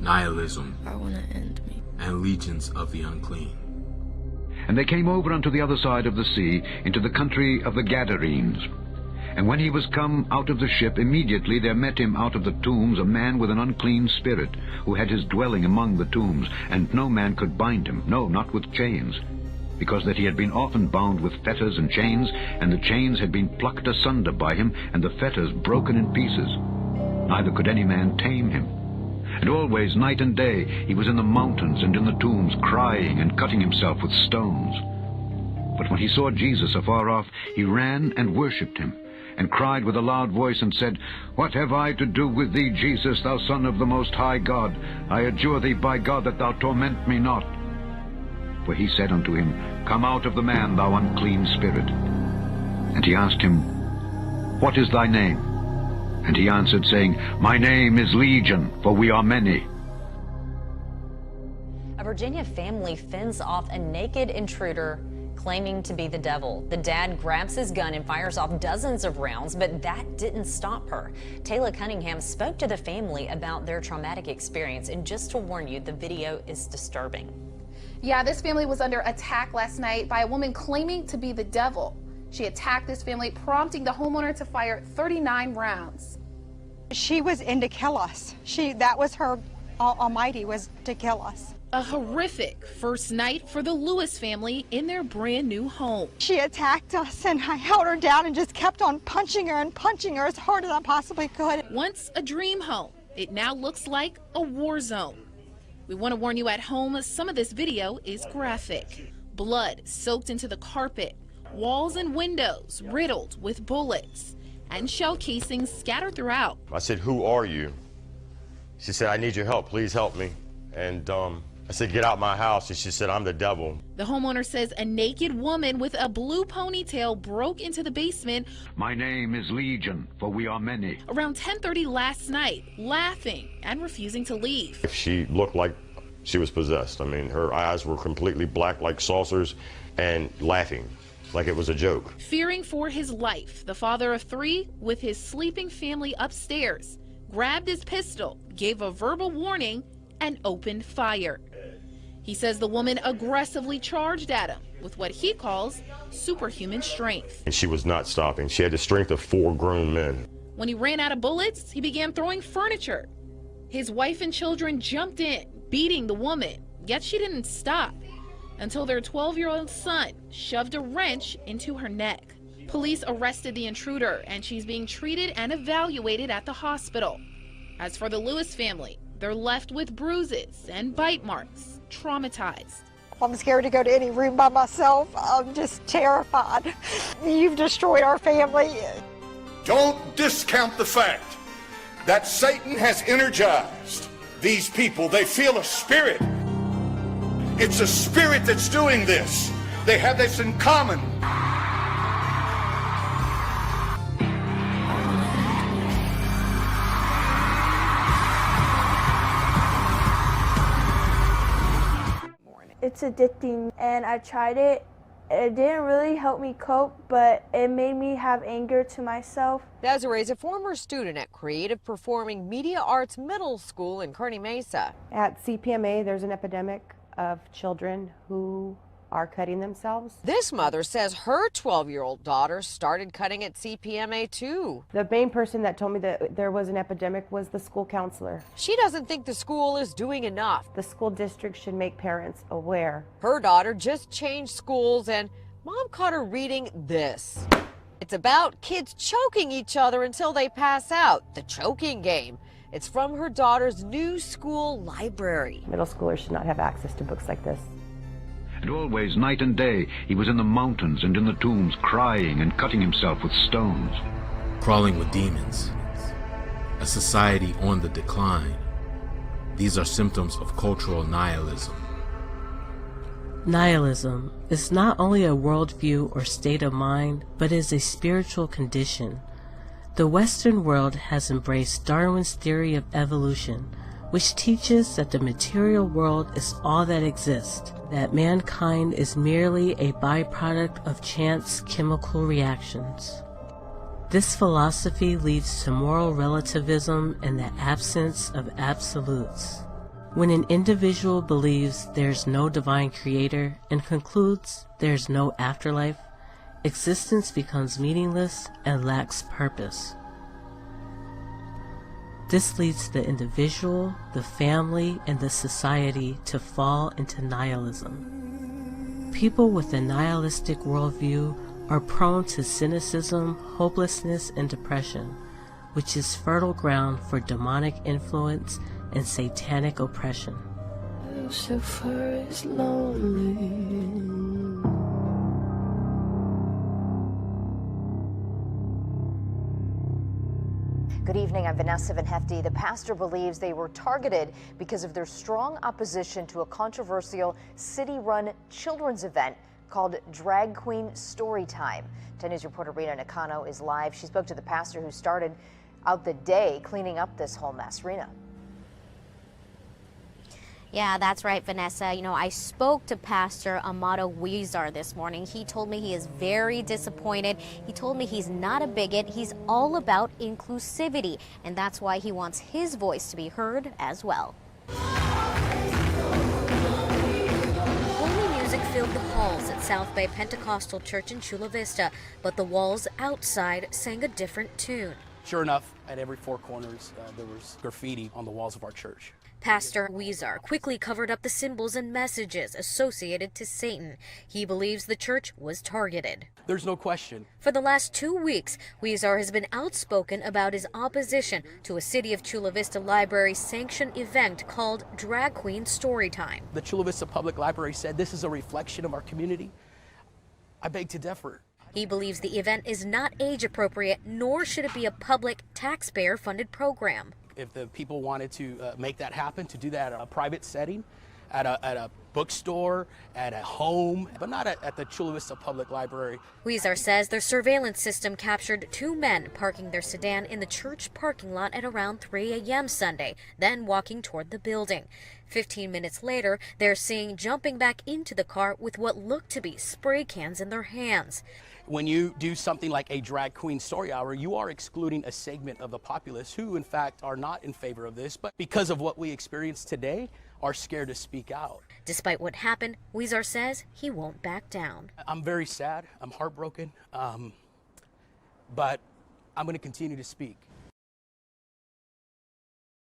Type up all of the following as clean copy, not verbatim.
nihilism, I want to end me, and legions of the unclean. And they came over unto the other side of the sea, into the country of the Gadarenes. And when he was come out of the ship, immediately there met him out of the tombs a man with an unclean spirit, who had his dwelling among the tombs, and no man could bind him, no, not with chains, because that he had been often bound with fetters and chains, and the chains had been plucked asunder by him, and the fetters broken in pieces. Neither could any man tame him. And always, night and day, he was in the mountains and in the tombs, crying and cutting himself with stones. But when he saw Jesus afar off, he ran and worshipped him, and cried with a loud voice, and said, What have I to do with thee, Jesus, thou Son of the Most High God? I adjure thee by God that thou torment me not. For he said unto him, Come out of the man, thou unclean spirit. And he asked him, What is thy name? And he answered, saying, My name is Legion, for we are many. A Virginia family fends off a naked intruder claiming to be the devil. The dad grabs his gun and fires off dozens of rounds, but that didn't stop her. Taylor Cunningham spoke to the family about their traumatic experience, and just to warn you, the video is disturbing. Yeah, this family was under attack last night by a woman claiming to be the devil. She attacked this family, prompting the homeowner to fire 39 rounds. She was in to kill us. That was her almighty, was to kill us. A horrific first night for the Lewis family in their brand new home. She attacked us, and I held her down and just kept on punching her as hard as I possibly could. Once a dream home, it now looks like a war zone. We want to warn you at home, some of this video is graphic. Blood soaked into the carpet, walls and windows riddled with bullets, and shell casings scattered throughout. I said, Who are you? She said, I need your help, please help me. And I said, Get out my house. And she said, I'm the devil. The homeowner says a naked woman with a blue ponytail broke into the basement. My name is Legion, for we are many. Around 10:30 last night, laughing and refusing to leave. She looked like she was possessed. I mean, her eyes were completely black like saucers and laughing like it was a joke. Fearing for his life, the father of 3 with his sleeping family upstairs grabbed his pistol, gave a verbal warning, and opened fire. He says the woman aggressively charged at him with what he calls superhuman strength. And she was not stopping. She had the strength of 4 grown men. When he ran out of bullets, he began throwing furniture. His wife and children jumped in, beating the woman, yet she didn't stop until their 12-year-old son shoved a wrench into her neck. Police arrested the intruder, and she's being treated and evaluated at the hospital. As for the Lewis family, they're left with bruises and bite marks, traumatized. I'm scared to go to any room by myself. I'm just terrified. You've destroyed our family. Don't discount the fact that Satan has energized these people. They feel a spirit. It's a spirit that's doing this. They have this in common. It's addicting, and I tried it. It didn't really help me cope, but it made me have anger to myself. Desiree is a former student at Creative Performing Media Arts Middle School in Kearney Mesa. At CPMA, there's an epidemic of children who are cutting themselves. This mother says her 12-year-old daughter started cutting at CPMA too. The main person that told me that there was an epidemic was the school counselor. She doesn't think the school is doing enough. The school district should make parents aware. Her daughter just changed schools, and Mom caught her reading this. It's about kids choking each other until they pass out, the choking game. It's from her daughter's new school library. Middle schoolers should not have access to books like this. And always, night and day, he was in the mountains and in the tombs, crying and cutting himself with stones. Crawling with demons. A society on the decline. These are symptoms of cultural nihilism. Nihilism is not only a worldview or state of mind, but is a spiritual condition. The Western world has embraced Darwin's theory of evolution, which teaches that the material world is all that exists, that mankind is merely a byproduct of chance chemical reactions. This philosophy leads to moral relativism and the absence of absolutes. When an individual believes there's no divine creator and concludes there's no afterlife, existence becomes meaningless and lacks purpose. This leads the individual, the family, and the society to fall into nihilism. People with a nihilistic worldview are prone to cynicism, hopelessness, and depression, which is fertile ground for demonic influence and satanic oppression. Lucifer is lonely. Good evening, I'm Vanessa Van Hefty. The pastor believes they were targeted because of their strong opposition to a controversial city-run children's event called Drag Queen Storytime. 10 News reporter Rena Nakano is live. She spoke to the pastor who started out the day cleaning up this whole mess. Rena. Yeah, that's right, Vanessa. You know, I spoke to Pastor Amado Weezar this morning. He told me he is very disappointed. He told me he's not a bigot. He's all about inclusivity, and that's why he wants his voice to be heard as well. Holy music filled the halls at South Bay Pentecostal Church in Chula Vista, but the walls outside sang a different tune. Sure enough, at every four corners, there was graffiti on the walls of our church. Pastor Weezar quickly covered up the symbols and messages associated to Satan. He believes the church was targeted. There's no question. For the last 2 weeks, Weezar has been outspoken about his opposition to a City of Chula Vista Library sanctioned event called Drag Queen Storytime. The Chula Vista Public Library said this is a reflection of our community. I beg to differ. He believes the event is not age appropriate, nor should it be a public taxpayer-funded program. If the people wanted to make that happen, to do that at a private setting, at a bookstore, at a home, but not at the Chula Vista Public Library. Weezar says their surveillance system captured 2 men parking their sedan in the church parking lot at around 3 a.m. Sunday, then walking toward the building. 15 minutes later, they're seen jumping back into the car with what looked to be spray cans in their hands. When you do something like a drag queen story hour, you are excluding a segment of the populace who, in fact, are not in favor of this, but because of what we experienced today, are scared to speak out. Despite what happened, Weezar says he won't back down. I'm very sad. I'm heartbroken, but I'm going to continue to speak.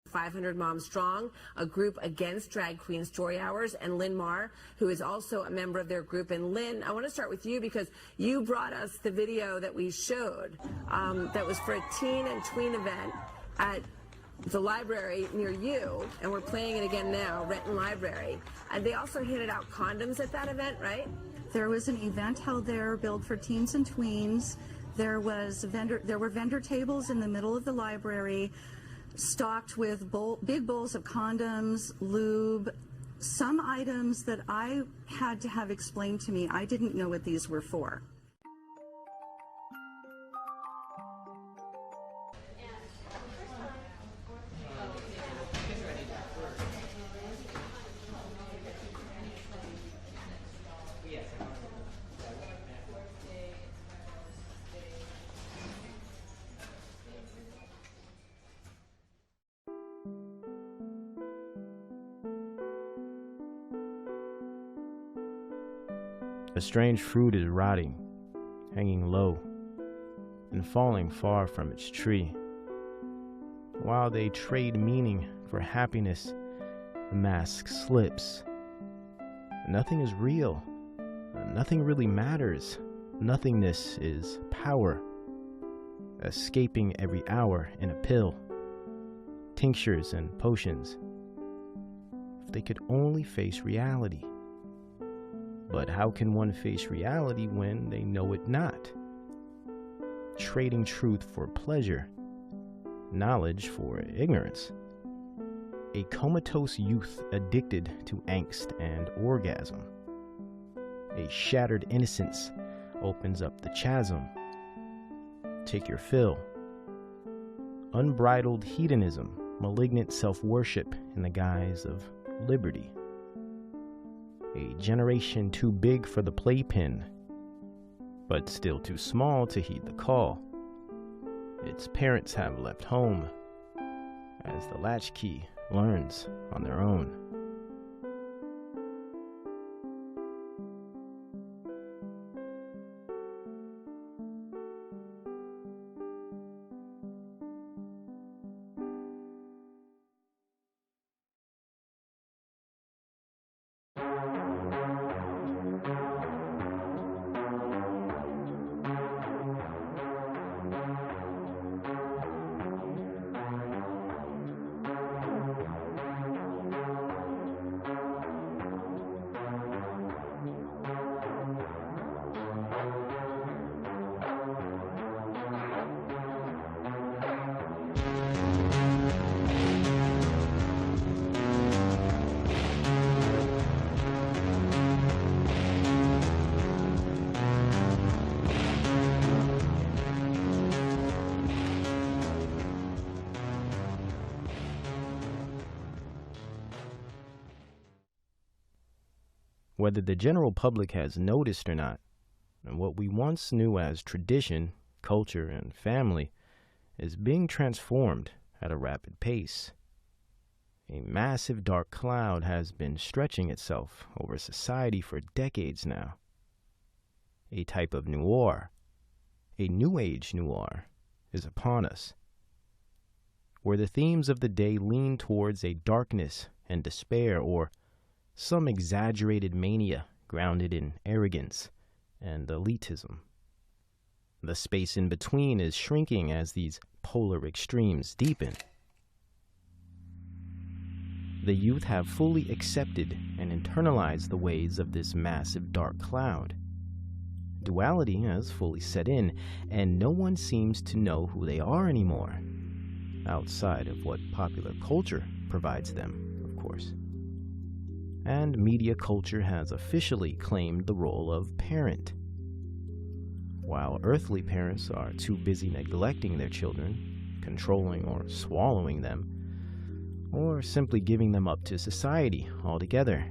500 Moms Strong, a group against drag queen story hours, and Lynn Marr, who is also a member of their group. And Lynn, I want to start with you because you brought us the video that we showed that was for a teen and tween event at the library near you, and we're playing it again now, Renton Library. And they also handed out condoms at that event, right? There was an event held there billed for teens and tweens. There were vendor tables in the middle of the library, stocked with big bowls of condoms, lube, some items that I had to have explained to me. I didn't know what these were for. A strange fruit is rotting, hanging low, and falling far from its tree. While they trade meaning for happiness, the mask slips. Nothing is real. Nothing really matters. Nothingness is power, escaping every hour in a pill, tinctures and potions. If they could only face reality. But how can one face reality when they know it not? Trading truth for pleasure, knowledge for ignorance. A comatose youth addicted to angst and orgasm. A shattered innocence opens up the chasm. Take your fill. Unbridled hedonism, malignant self-worship in the guise of liberty. A generation too big for the playpen, but still too small to heed the call. Its parents have left home, as the latchkey learns on their own. Whether the general public has noticed or not, and what we once knew as tradition, culture, and family is being transformed at a rapid pace. A massive dark cloud has been stretching itself over society for decades now. A type of noir, a new age noir, is upon us, where the themes of the day lean towards a darkness and despair, or some exaggerated mania grounded in arrogance and elitism. The space in between is shrinking as these polar extremes deepen. The youth have fully accepted and internalized the ways of this massive dark cloud. Duality has fully set in, and no one seems to know who they are anymore, outside of what popular culture provides them, of course. And media culture has officially claimed the role of parent. While earthly parents are too busy neglecting their children, controlling or swallowing them, or simply giving them up to society altogether.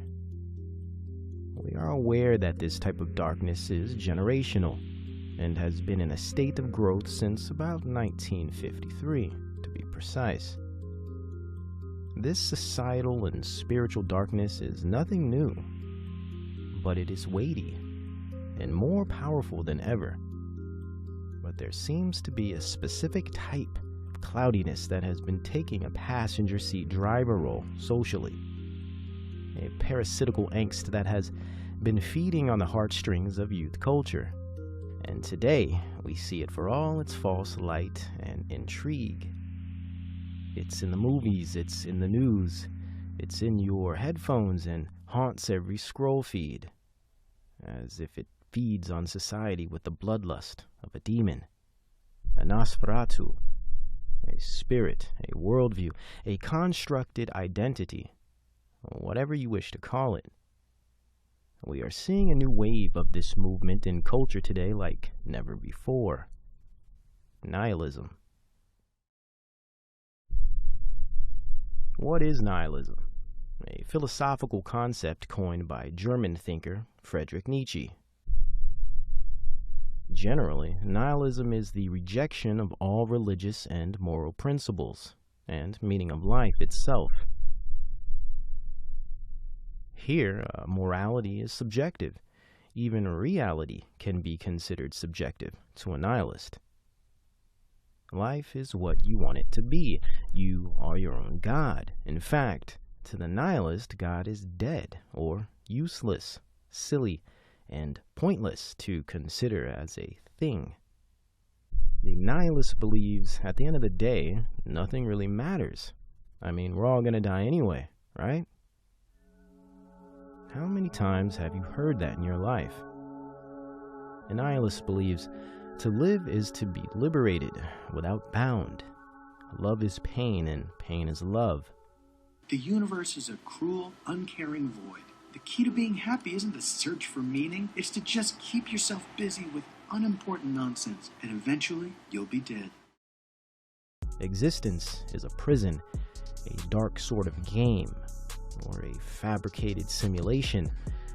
We are aware that this type of darkness is generational and has been in a state of growth since about 1953, to be precise. This societal and spiritual darkness is nothing new, but it is weighty and more powerful than ever. But there seems to be a specific type of cloudiness that has been taking a passenger seat driver role socially, a parasitical angst that has been feeding on the heartstrings of youth culture. And today, we see it for all its false light and intrigue. It's in the movies, it's in the news, it's in your headphones and haunts every scroll feed, as if it feeds on society with the bloodlust of a demon, a Nosferatu, a spirit, a worldview, a constructed identity, whatever you wish to call it. We are seeing a new wave of this movement in culture today like never before. Nihilism. What is nihilism? A philosophical concept coined by German thinker Friedrich Nietzsche. Generally, nihilism is the rejection of all religious and moral principles, and meaning of life itself. Here, morality is subjective. Even reality can be considered subjective to a nihilist. Life is what you want it to be. You are your own God. In fact, to the nihilist, God is dead or useless, silly, and pointless to consider as a thing. The nihilist believes at the end of the day, nothing really matters. I mean, we're all going to die anyway, right? How many times have you heard that in your life? A nihilist believes to live is to be liberated, without bound. Love is pain, and pain is love. The universe is a cruel, uncaring void. The key to being happy isn't the search for meaning. It's to just keep yourself busy with unimportant nonsense, and eventually you'll be dead. Existence is a prison, a dark sort of game, or a fabricated simulation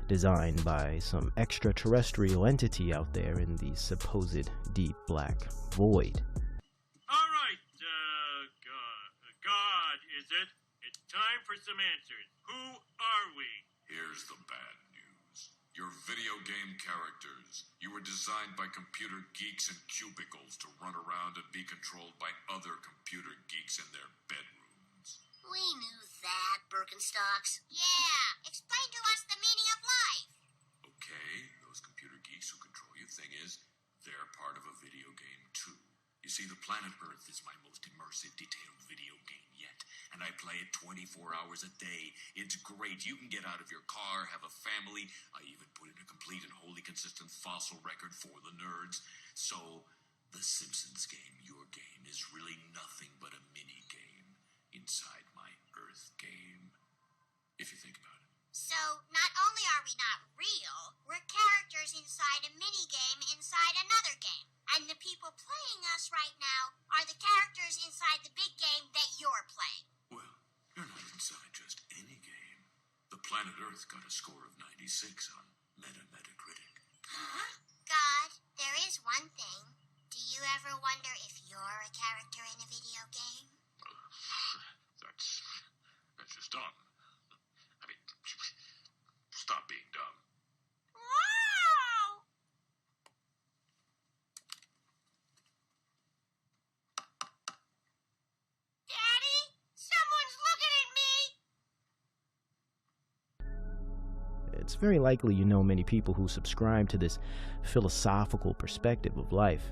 designed by some extraterrestrial entity out there in the supposed deep black void. All right, God, is it? It's time for some answers. Who are we? Here's the bad news. Your video game characters. You were designed by computer geeks in cubicles to run around and be controlled by other computer geeks in their bedrooms. We knew that, Birkenstocks. Yeah, explain to us the meaning of life. Okay, those computer geeks who control you. Thing is, they're part of a video game too. You see, the planet Earth is my most immersive, detailed video game yet, and I play it 24 hours a day. It's great. You can get out of your car, have a family. I even put in a complete and wholly consistent fossil record for the nerds. So, the Simpsons game, your game, is really nothing but a mini game inside my Earth game. If you think about it. So, not only are we not real, we're characters inside a mini-game inside another game. And the people playing us right now are the characters inside the big game that you're playing. Well, you're not inside just any game. The planet Earth got a score of 96 on Metacritic. Huh? God, there is one thing. Do you ever wonder if you're a character in a video game? That's just dumb. I mean, stop being dumb. Wow! Daddy, someone's looking at me! It's very likely you know many people who subscribe to this philosophical perspective of life.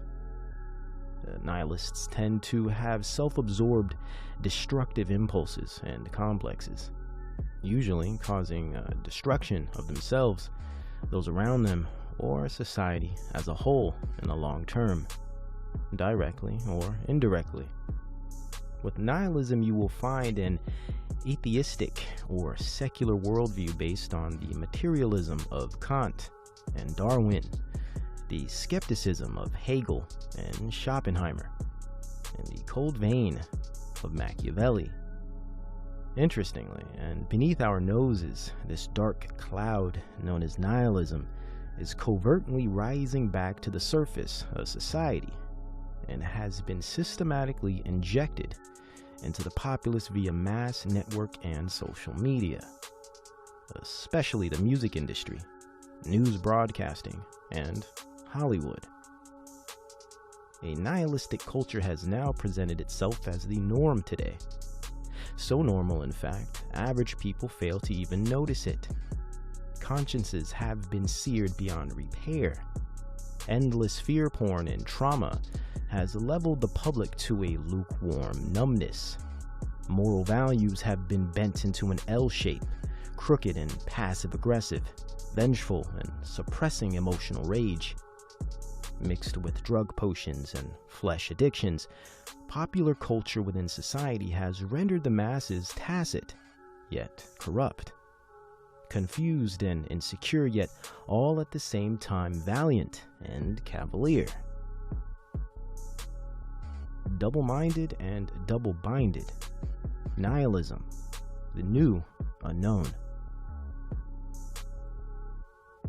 Nihilists tend to have self-absorbed, destructive impulses and complexes, usually causing destruction of themselves, those around them, or society as a whole in the long term, directly or indirectly. With nihilism, you will find an atheistic or secular worldview based on the materialism of Kant and Darwin, the skepticism of Hegel and Schopenhauer, and the cold vein of Machiavelli. Interestingly, and beneath our noses, this dark cloud known as nihilism is covertly rising back to the surface of society and has been systematically injected into the populace via mass network and social media, especially the music industry, news broadcasting, and Hollywood. A nihilistic culture has now presented itself as the norm today. So normal, in fact, average people fail to even notice it. Consciences have been seared beyond repair. Endless fear porn and trauma has leveled the public to a lukewarm numbness. Moral values have been bent into an L shape, crooked and passive-aggressive, vengeful and suppressing emotional rage. Mixed with drug potions and flesh addictions, popular culture within society has rendered the masses tacit, yet corrupt, confused and insecure, yet all at the same time valiant and cavalier, double-minded and double-binded. Nihilism, the new unknown.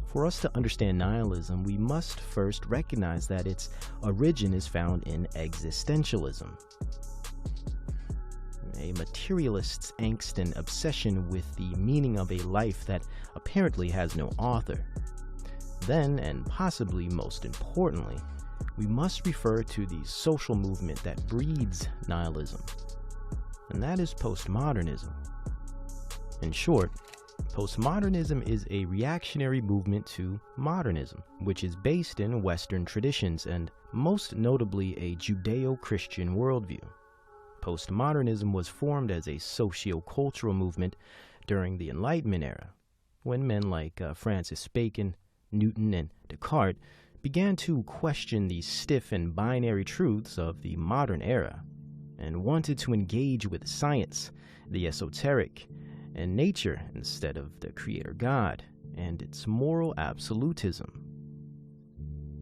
For us to understand nihilism, we must first recognize that its origin is found in existentialism, a materialist's angst and obsession with the meaning of a life that apparently has no author. Then, and possibly most importantly, we must refer to the social movement that breeds nihilism, and that is postmodernism. In short, postmodernism is a reactionary movement to modernism, which is based in Western traditions and most notably a Judeo-Christian worldview. Postmodernism was formed as a socio-cultural movement during the Enlightenment era, when men like Francis Bacon, Newton, and Descartes began to question the stiff and binary truths of the modern era, and wanted to engage with science, the esoteric, and nature instead of the creator God and its moral absolutism.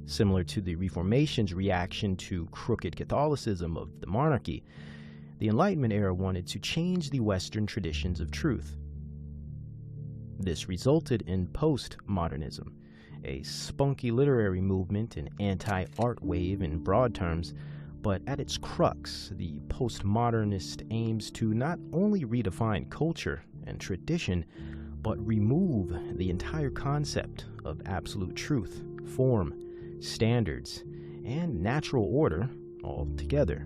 Similar to the Reformation's reaction to crooked Catholicism of the monarchy, the Enlightenment era wanted to change the Western traditions of truth. This resulted in postmodernism, a spunky literary movement, an anti-art wave in broad terms, But at its crux, the postmodernist aims to not only redefine culture and tradition, but remove the entire concept of absolute truth, form, standards, and natural order altogether.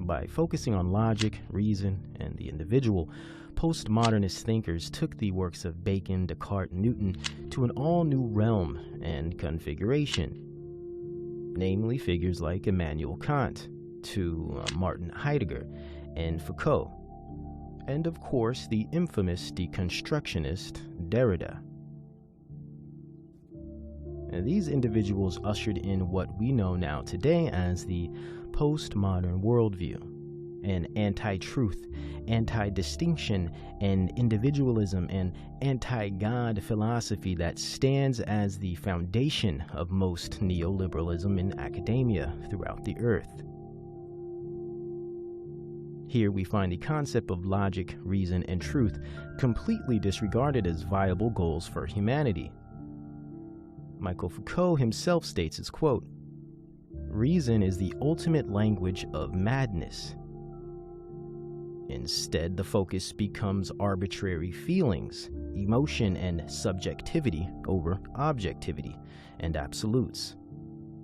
By focusing on logic, reason, and the individual, postmodernist thinkers took the works of Bacon, Descartes, and Newton to an all-new realm and configuration, namely figures like Immanuel Kant, to Martin Heidegger and Foucault, and of course the infamous deconstructionist Derrida. And these individuals ushered in what we know now today as the postmodern worldview, an anti-truth, anti-distinction, and individualism, and anti-God philosophy that stands as the foundation of most neoliberalism in academia throughout the earth. Here we find the concept of logic, reason, and truth completely disregarded as viable goals for humanity. Michel Foucault himself states as, quote, "Reason is the ultimate language of madness. Instead, the focus becomes arbitrary feelings, emotion, and subjectivity over objectivity and absolutes,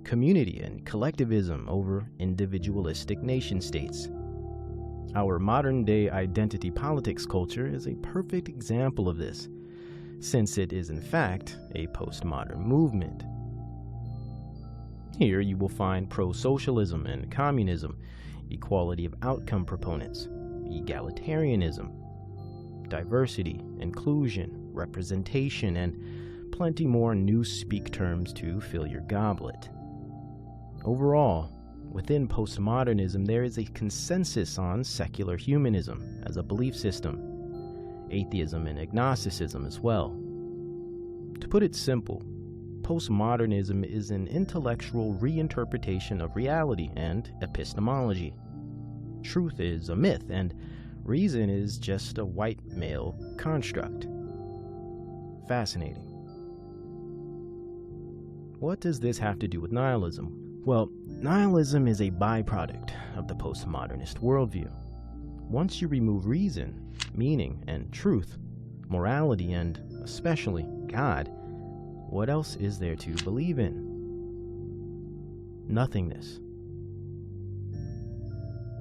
community and collectivism over individualistic nation-states. Our modern-day identity politics culture is a perfect example of this, since it is in fact a postmodern movement. Here you will find pro-socialism and communism, equality of outcome proponents, egalitarianism, diversity, inclusion, representation, and plenty more newspeak terms to fill your goblet. Overall, within postmodernism, there is a consensus on secular humanism as a belief system, atheism and agnosticism as well. To put it simple, postmodernism is an intellectual reinterpretation of reality and epistemology. Truth is a myth, and reason is just a white male construct. Fascinating. What does this have to do with nihilism? Well, nihilism is a byproduct of the postmodernist worldview. Once you remove reason, meaning, and truth, morality, and especially God, what else is there to believe in? Nothingness.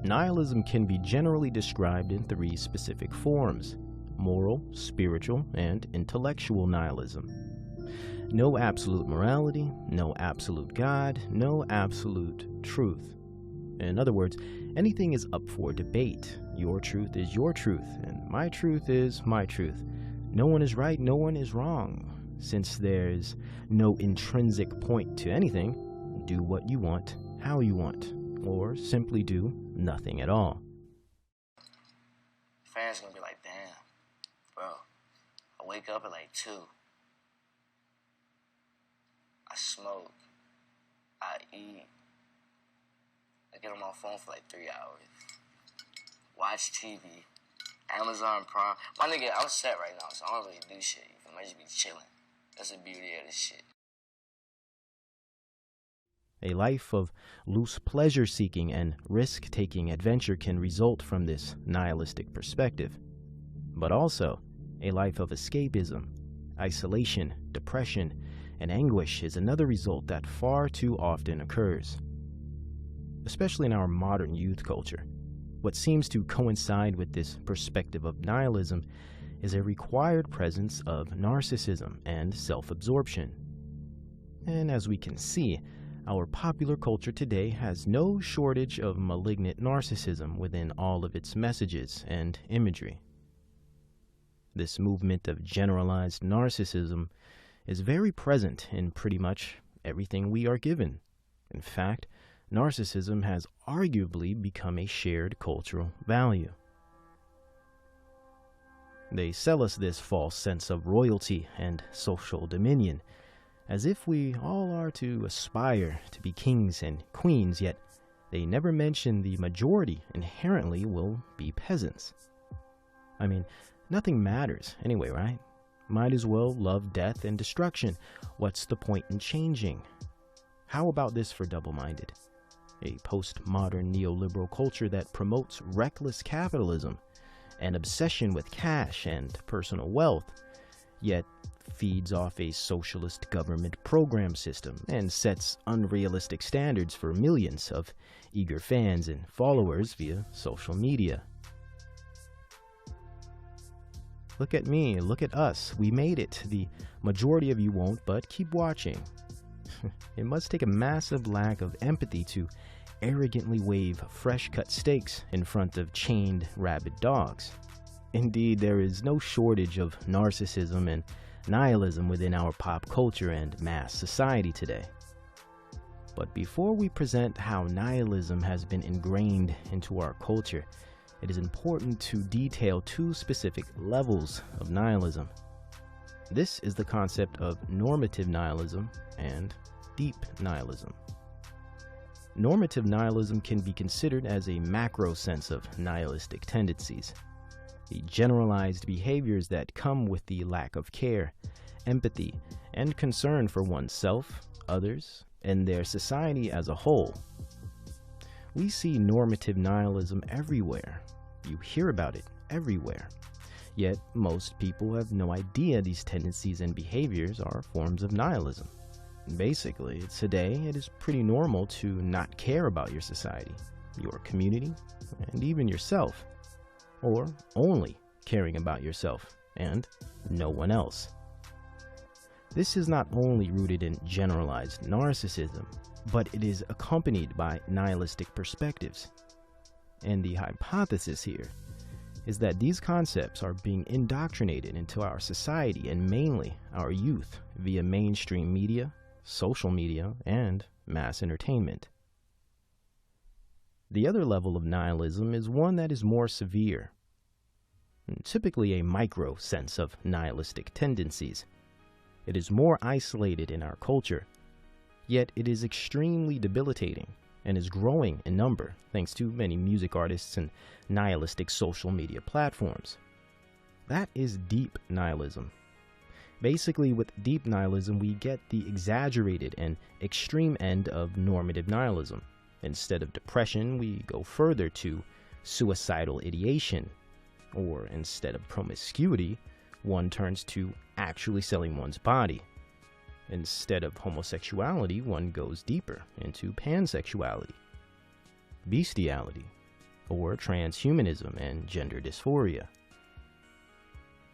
Nihilism can be generally described in three specific forms: moral, spiritual, and intellectual nihilism. No absolute morality, no absolute God, no absolute truth. In other words, anything is up for debate. Your truth is your truth, and my truth is my truth. No one is right, no one is wrong. Since there's no intrinsic point to anything, do what you want, how you want, or simply do nothing at all. Fans gonna be like, damn, bro, I wake up at like 2. I smoke, I eat, I get on my phone for like 3 hours, watch TV, Amazon Prime. My nigga, I'm set right now, so I don't really do shit. I might just be chilling. That's the beauty of this shit. A life of loose pleasure-seeking and risk-taking adventure can result from this nihilistic perspective, but also a life of escapism, isolation, depression, and anguish is another result that far too often occurs. Especially in our modern youth culture, what seems to coincide with this perspective of nihilism is a required presence of narcissism and self-absorption. And as we can see, our popular culture today has no shortage of malignant narcissism within all of its messages and imagery. This movement of generalized narcissism is very present in pretty much everything we are given. In fact, narcissism has arguably become a shared cultural value. They sell us this false sense of royalty and social dominion, as if we all are to aspire to be kings and queens, yet they never mention the majority inherently will be peasants. I mean, nothing matters anyway, right? Might as well love death and destruction. What's the point in changing? How about this for double-minded? a postmodern neoliberal culture that promotes reckless capitalism, an obsession with cash and personal wealth, yet feeds off a socialist government program system and sets unrealistic standards for millions of eager fans and followers via social media. Look at me, look at us, we made it. The majority of you won't, but keep watching. It must take a massive lack of empathy to arrogantly wave fresh-cut steaks in front of chained rabid dogs. Indeed, there is no shortage of narcissism and nihilism within our pop culture and mass society today. But before we present how nihilism has been ingrained into our culture, it is important to detail two specific levels of nihilism. This is the concept of normative nihilism and deep nihilism. Normative nihilism can be considered as a macro sense of nihilistic tendencies, the generalized behaviors that come with the lack of care, empathy, and concern for oneself, others, and their society as a whole. We see normative nihilism everywhere. You hear about it everywhere. Yet most people have no idea these tendencies and behaviors are forms of nihilism. Basically, today it is pretty normal to not care about your society, your community, and even yourself, or only caring about yourself and no one else. This is not only rooted in generalized narcissism, but it is accompanied by nihilistic perspectives. And the hypothesis here is that these concepts are being indoctrinated into our society and mainly our youth via mainstream media, social media, and mass entertainment. The other level of nihilism is one that is more severe, typically a micro sense of nihilistic tendencies. It is more isolated in our culture, yet it is extremely debilitating and is growing in number thanks to many music artists and nihilistic social media platforms. That is deep nihilism. Basically, with deep nihilism, we get the exaggerated and extreme end of normative nihilism. Instead of depression, we go further to suicidal ideation. Or instead of promiscuity, one turns to actually selling one's body. Instead of homosexuality, one goes deeper into pansexuality, bestiality, or transhumanism and gender dysphoria.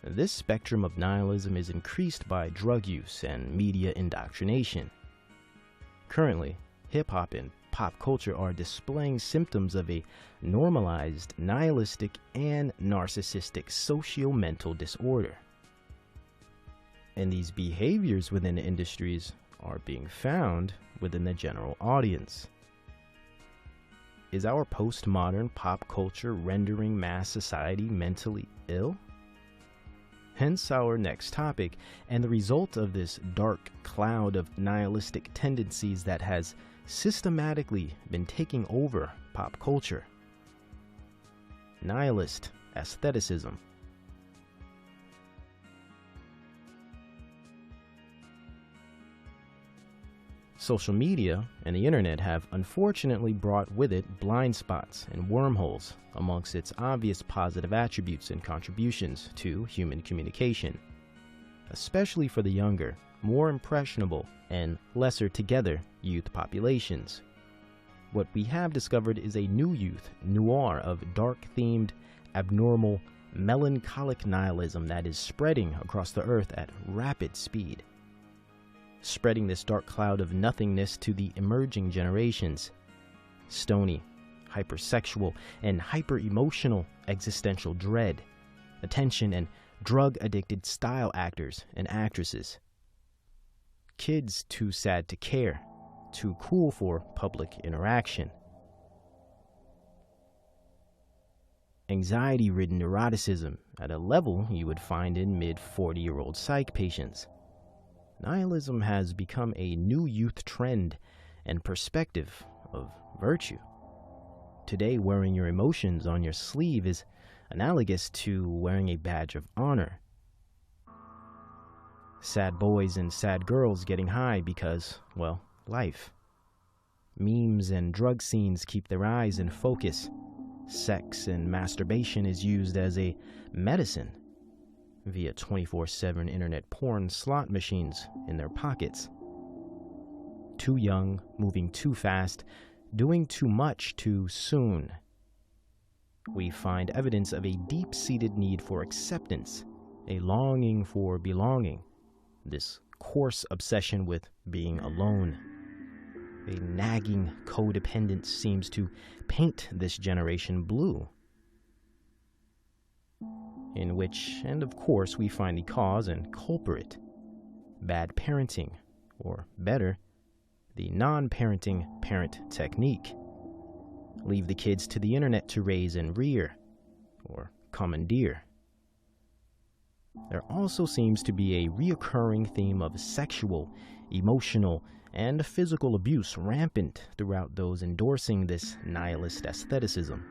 This spectrum of nihilism is increased by drug use and media indoctrination. Currently, hip-hop and pop culture are displaying symptoms of a normalized, nihilistic, and narcissistic socio-mental disorder. And these behaviors within the industries are being found within the general audience. Is our postmodern pop culture rendering mass society mentally ill? Hence our next topic, and the result of this dark cloud of nihilistic tendencies that has systematically been taking over pop culture. Nihilist aestheticism. Social media and the internet have unfortunately brought with it blind spots and wormholes amongst its obvious positive attributes and contributions to human communication, especially for the younger, more impressionable, and lesser together youth populations. What we have discovered is a new youth noir of dark-themed, abnormal, melancholic nihilism that is spreading across the earth at rapid speed. Spreading this dark cloud of nothingness to the emerging generations. Stony, hypersexual, and hyper-emotional existential dread, attention, and drug-addicted style actors and actresses. Kids too sad to care, too cool for public interaction. Anxiety-ridden neuroticism at a level you would find in mid-40-year-old psych patients. Nihilism has become a new youth trend and perspective of virtue. Today, wearing your emotions on your sleeve is analogous to wearing a badge of honor. Sad boys and sad girls getting high because, well, life. Memes and drug scenes keep their eyes in focus. Sex and masturbation is used as a medicine via 24/7 internet porn slot machines in their pockets. Too young, moving too fast, doing too much too soon. We find evidence of a deep-seated need for acceptance, a longing for belonging, this coarse obsession with being alone. A nagging codependence seems to paint this generation blue, in which, and of course, we find the cause and culprit: bad parenting, or better, the non-parenting parent technique. Leave the kids to the internet to raise and rear, or commandeer. There also seems to be a reoccurring theme of sexual, emotional, and physical abuse rampant throughout those endorsing this nihilist aestheticism.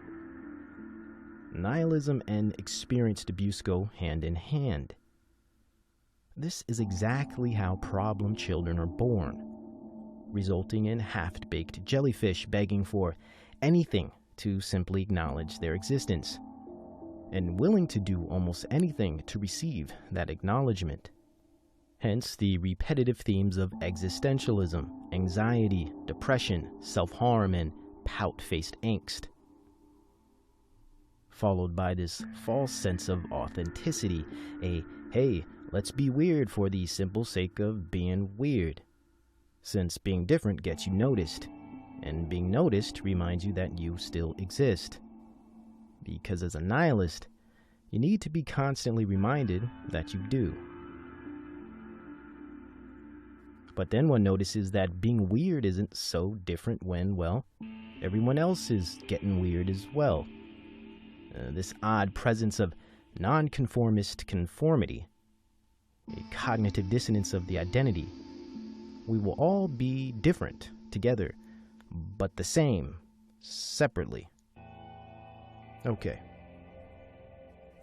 Nihilism and experienced abuse go hand in hand. This is exactly how problem children are born, resulting in half-baked jellyfish begging for anything to simply acknowledge their existence, and willing to do almost anything to receive that acknowledgement. Hence the repetitive themes of existentialism, anxiety, depression, self-harm, and pout-faced angst, followed by this false sense of authenticity, a hey, let's be weird for the simple sake of being weird, since being different gets you noticed, and being noticed reminds you that you still exist. Because as a nihilist, you need to be constantly reminded that you do. But then one notices that being weird isn't so different when, well, everyone else is getting weird as well. This odd presence of nonconformist conformity, a cognitive dissonance of the identity. We will all be different together, but the same separately. Okay.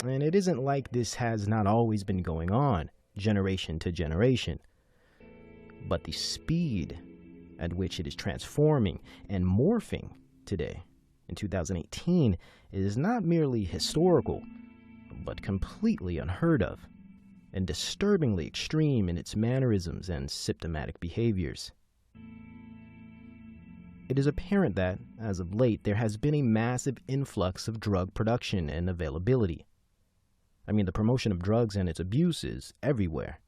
And it isn't like this has not always been going on, generation to generation. But the speed at which it is transforming and morphing today, in 2018, is not merely historical, but completely unheard of, and disturbingly extreme in its mannerisms and symptomatic behaviors. It is apparent that, as of late, there has been a massive influx of drug production and availability. I mean, the promotion of drugs and its abuse is everywhere.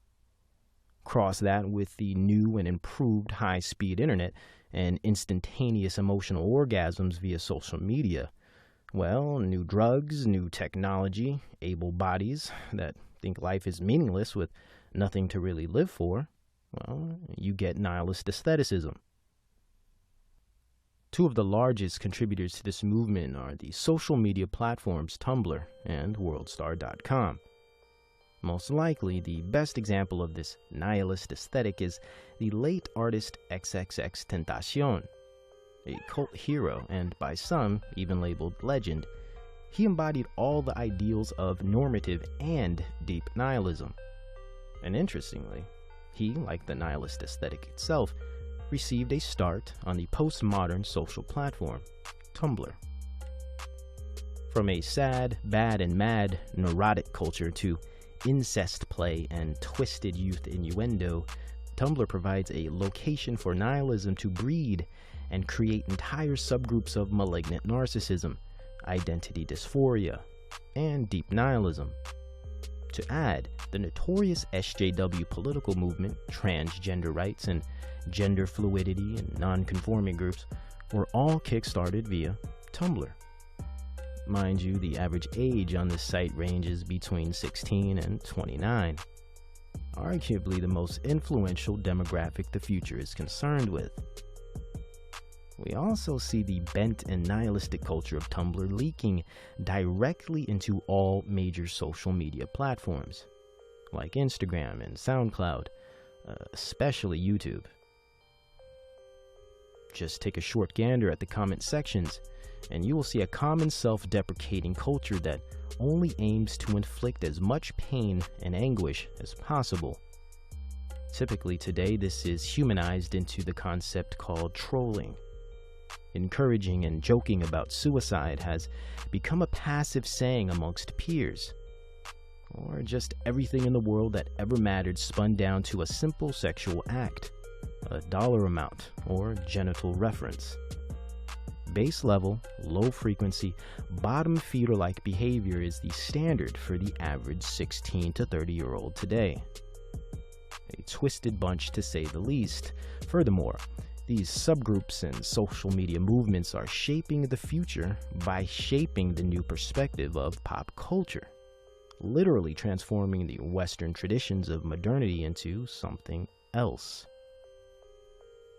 Cross that with the new and improved high-speed internet and instantaneous emotional orgasms via social media. Well, new drugs, new technology, able bodies that think life is meaningless with nothing to really live for. Well, you get nihilist aestheticism. Two of the largest contributors to this movement are the social media platforms Tumblr and WorldStar.com. Most likely, the best example of this nihilist aesthetic is the late artist XXXTentacion, a cult hero and by some even labeled legend. He embodied all the ideals of normative and deep nihilism. And interestingly, he, like the nihilist aesthetic itself, received a start on the postmodern social platform, Tumblr. From a sad, bad, and mad neurotic culture to incest play and twisted youth innuendo, Tumblr provides a location for nihilism to breed and create entire subgroups of malignant narcissism, identity dysphoria, and deep nihilism. To add, the notorious SJW political movement, transgender rights, and gender fluidity and non-conforming groups were all kick-started via Tumblr. Mind you, the average age on this site ranges between 16 and 29. Arguably the most influential demographic the future is concerned with. We also see the bent and nihilistic culture of Tumblr leaking directly into all major social media platforms, like Instagram and SoundCloud, especially YouTube. Just take a short gander at the comment sections, and you will see a common self-deprecating culture that only aims to inflict as much pain and anguish as possible. Typically today, this is humanized into the concept called trolling, Encouraging and joking about suicide has become a passive saying amongst peers. Or just everything in the world that ever mattered spun down to a simple sexual act, a dollar amount, or genital reference. Base level, low frequency, bottom feeder-like behavior is the standard for the average 16 to 30-year-old today. A twisted bunch to say the least. Furthermore, these subgroups and social media movements are shaping the future by shaping the new perspective of pop culture, literally transforming the Western traditions of modernity into something else.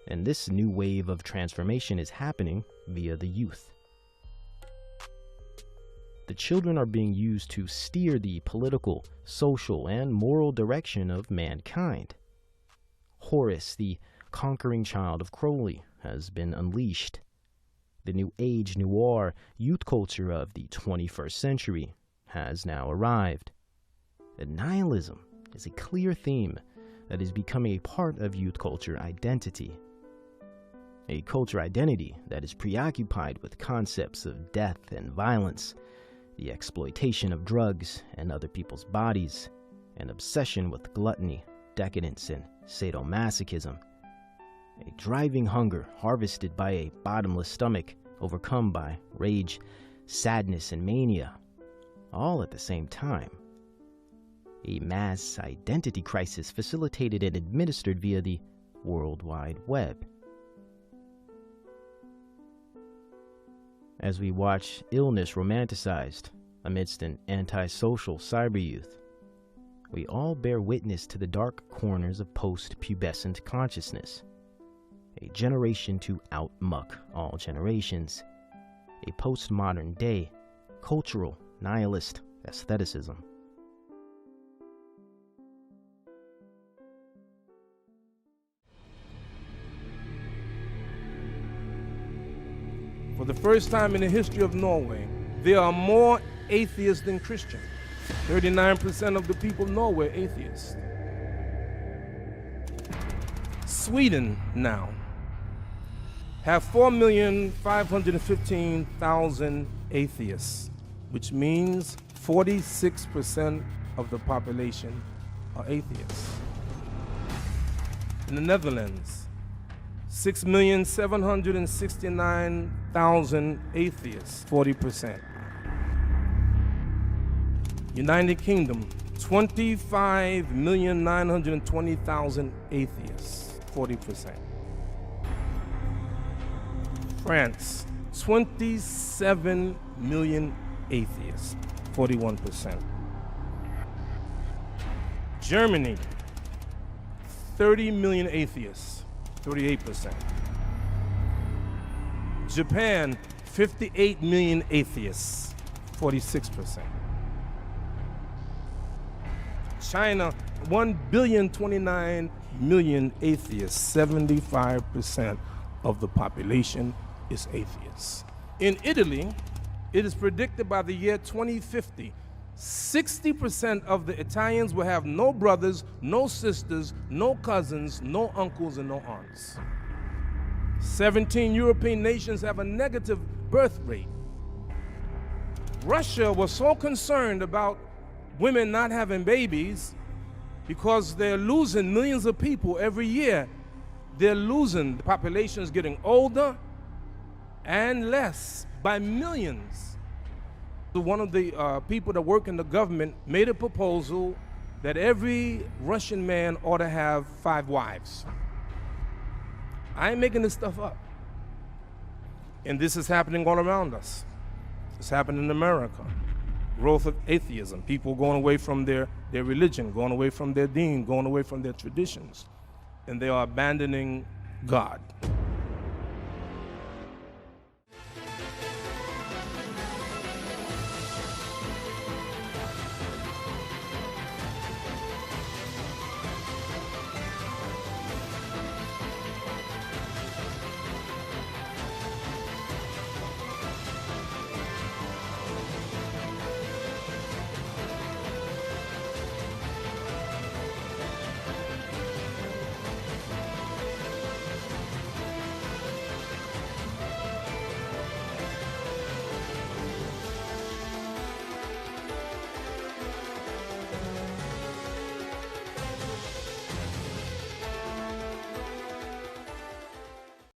And this new wave of transformation is happening via the youth. The children are being used to steer the political, social, and moral direction of mankind. Horus, the conquering child of Crowley, has been unleashed. The new age noir youth culture of the 21st century has now arrived. And nihilism is a clear theme that is becoming a part of youth culture identity. A culture identity that is preoccupied with concepts of death and violence, the exploitation of drugs and other people's bodies, an obsession with gluttony, decadence, and sadomasochism. A driving hunger harvested by a bottomless stomach, overcome by rage, sadness, and mania, all at the same time. A mass identity crisis facilitated and administered via the World Wide Web. As we watch illness romanticized amidst an antisocial cyber youth, we all bear witness to the dark corners of post-pubescent consciousness, a generation to outmuck all generations, a postmodern day, cultural, nihilist aestheticism. For the first time in the history of Norway, there are more atheists than Christians. 39% of the people of Norway are atheists. Sweden now have 4,515,000 atheists, which means 46% of the population are atheists. In the Netherlands, 6,769,000 atheists, 40%. United Kingdom, 25,920,000 atheists, 40%. France, 27 million atheists, 41%. Germany, 30 million atheists, 38%. Japan, 58 million atheists, 46%. China, 1,029,000,000 atheists, 75% of the population is atheists. In Italy, it is predicted by the year 2050, 60% of the Italians will have no brothers, no sisters, no cousins, no uncles, and no aunts. 17 European nations have a negative birth rate. Russia was so concerned about women not having babies because they're losing millions of people every year. They're losing, the population is getting older and less by millions. One of the people that work in the government made a proposal that every Russian man ought to have 5 wives. I ain't making this stuff up. And this is happening all around us. It's happening in America. Growth of atheism, people going away from their religion, going away from their deen, going away from their traditions, and they are abandoning God.